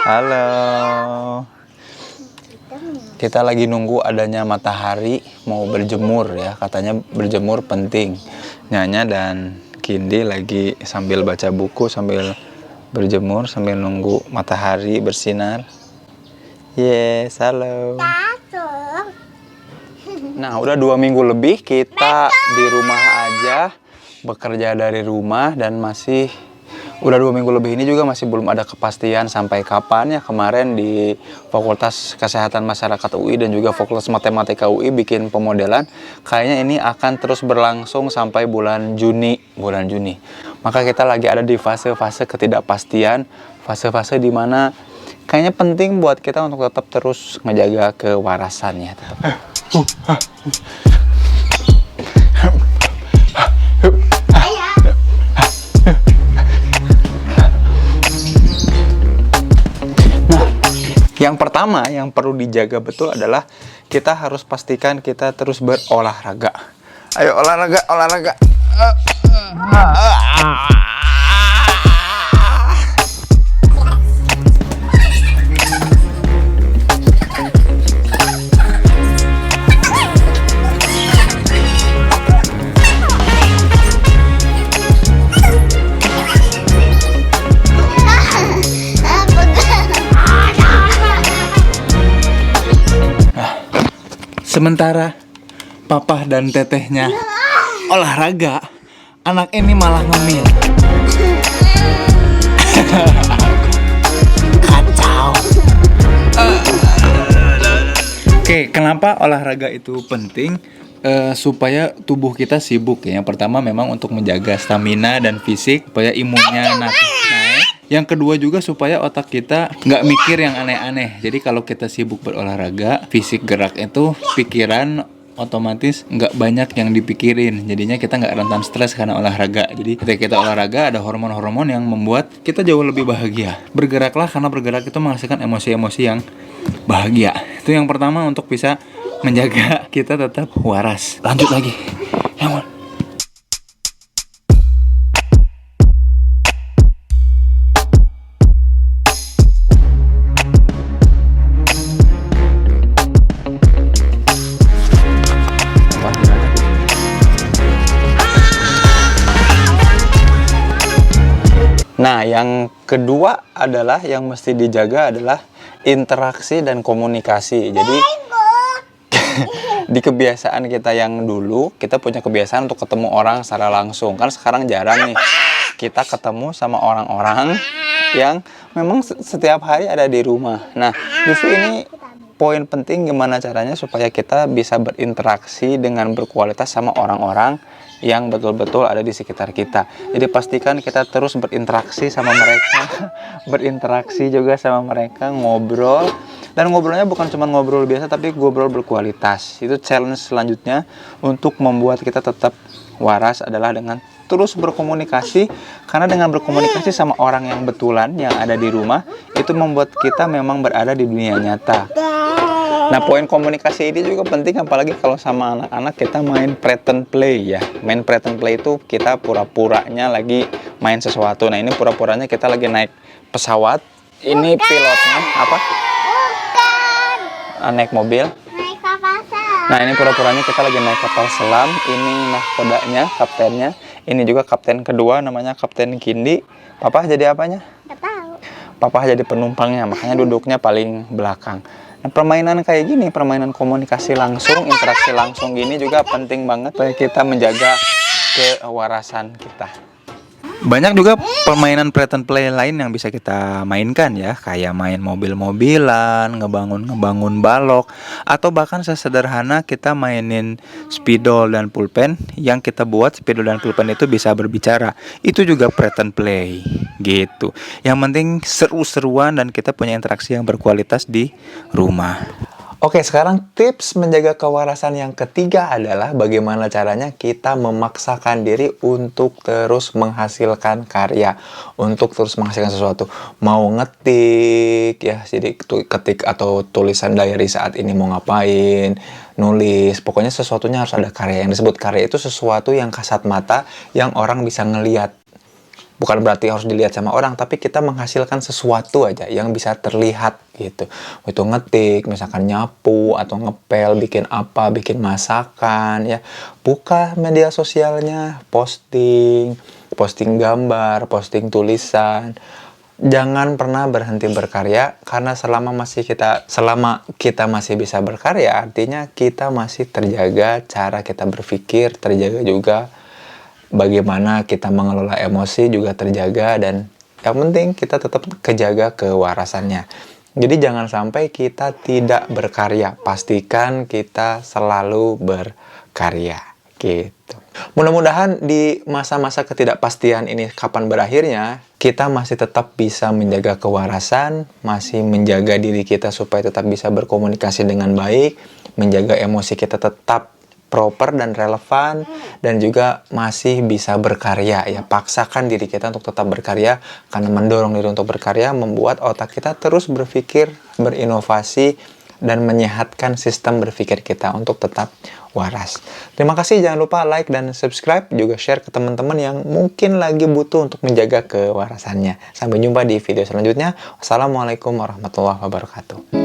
Halo. Kita lagi nunggu adanya matahari mau berjemur ya. Katanya berjemur penting. Nyanya dan Kindi lagi sambil baca buku, sambil berjemur, sambil nunggu matahari bersinar. Yes, halo. Nah, udah 2 minggu lebih kita di rumah aja, bekerja dari rumah, dan masih udah 2 minggu lebih ini juga masih belum ada kepastian sampai kapan ya. Kemarin di Fakultas Kesehatan Masyarakat UI dan juga Fakultas Matematika UI bikin pemodelan, kayaknya ini akan terus berlangsung sampai bulan Juni. Maka kita lagi ada di fase-fase ketidakpastian, fase-fase di mana kayaknya penting buat kita untuk tetap terus ngejaga kewarasannya. Yang pertama yang perlu dijaga betul adalah kita harus pastikan kita terus berolahraga. Ayo olahraga. Sementara papa dan tetehnya olahraga, anak ini malah ngemil. Kacau. Oke, kenapa olahraga itu penting? Supaya tubuh kita sibuk ya. Yang pertama memang untuk menjaga stamina dan fisik, supaya imunnya naik. Yang kedua juga supaya otak kita nggak mikir yang aneh-aneh. Jadi kalau kita sibuk berolahraga, fisik gerak itu, pikiran otomatis nggak banyak yang dipikirin. Jadinya kita nggak rentan stres karena olahraga. Jadi ketika kita olahraga ada hormon-hormon yang membuat kita jauh lebih bahagia. Bergeraklah, karena bergerak itu menghasilkan emosi-emosi yang bahagia. Itu yang pertama untuk bisa menjaga kita tetap waras. Lanjut lagi. Yang Nah, yang kedua adalah yang mesti dijaga adalah interaksi dan komunikasi. Jadi di kebiasaan kita yang dulu, kita punya kebiasaan untuk ketemu orang secara langsung. Kan sekarang jarang nih kita ketemu sama orang-orang yang memang setiap hari ada di rumah. Nah, justru ini poin penting gimana caranya supaya kita bisa berinteraksi dengan berkualitas sama orang-orang yang betul-betul ada di sekitar kita. Jadi pastikan kita terus berinteraksi sama mereka, berinteraksi juga sama mereka, ngobrol. Dan ngobrolnya bukan cuma ngobrol biasa, tapi ngobrol berkualitas. Itu challenge selanjutnya untuk membuat kita tetap waras adalah dengan terus berkomunikasi. Karena dengan berkomunikasi sama orang yang betulan yang ada di rumah, itu membuat kita memang berada di dunia nyata. Nah, poin komunikasi ini juga penting, apalagi kalau sama anak-anak kita main pretend play ya. Main pretend play itu kita pura-puranya lagi main sesuatu. Nah, ini pura-puranya kita lagi naik pesawat. Ini pilotnya apa? Naik mobil. Naik kapal selam. Nah, ini pura-puranya kita lagi naik kapal selam. Ini nahkodanya, kaptennya. Ini juga kapten kedua, namanya Kapten Kindi. Papa jadi apanya? Nggak tahu. Papa jadi penumpangnya, makanya duduknya paling belakang. Nah, permainan kayak gini, permainan komunikasi langsung, interaksi langsung gini juga penting banget supaya kita menjaga kewarasan kita. Banyak juga permainan pretend play lain yang bisa kita mainkan ya, kayak main mobil-mobilan, ngebangun balok, atau bahkan sesederhana kita mainin spidol dan pulpen yang kita buat. Spidol dan pulpen itu bisa berbicara. Itu juga pretend play gitu. Yang penting seru-seruan dan kita punya interaksi yang berkualitas di rumah. Oke, sekarang tips menjaga kewarasan yang ketiga adalah bagaimana caranya kita memaksakan diri untuk terus menghasilkan karya, untuk terus menghasilkan sesuatu. Mau ngetik ya, jadi ketik atau tulisan diary saat ini mau ngapain, nulis, pokoknya sesuatunya harus ada karya. Yang disebut karya itu sesuatu yang kasat mata, yang orang bisa ngelihat. Bukan berarti harus dilihat sama orang, tapi kita menghasilkan sesuatu aja yang bisa terlihat gitu. Itu ngetik, misalkan nyapu, atau ngepel, bikin apa, bikin masakan ya. Buka media sosialnya, posting gambar, posting tulisan. Jangan pernah berhenti berkarya, karena selama kita masih bisa berkarya, artinya kita masih terjaga cara kita berpikir, terjaga juga bagaimana kita mengelola emosi juga terjaga, dan yang penting kita tetap kejaga kewarasannya. Jadi jangan sampai kita tidak berkarya, pastikan kita selalu berkarya gitu. Mudah-mudahan di masa-masa ketidakpastian ini kapan berakhirnya, kita masih tetap bisa menjaga kewarasan, masih menjaga diri kita supaya tetap bisa berkomunikasi dengan baik, menjaga emosi kita tetap proper dan relevan, dan juga masih bisa berkarya ya. Paksakan diri kita untuk tetap berkarya, karena mendorong diri untuk berkarya membuat otak kita terus berpikir, berinovasi, dan menyehatkan sistem berpikir kita untuk tetap waras. Terima kasih, jangan lupa like dan subscribe, juga share ke teman-teman yang mungkin lagi butuh untuk menjaga kewarasannya. Sampai jumpa di video selanjutnya. Wassalamualaikum warahmatullahi wabarakatuh.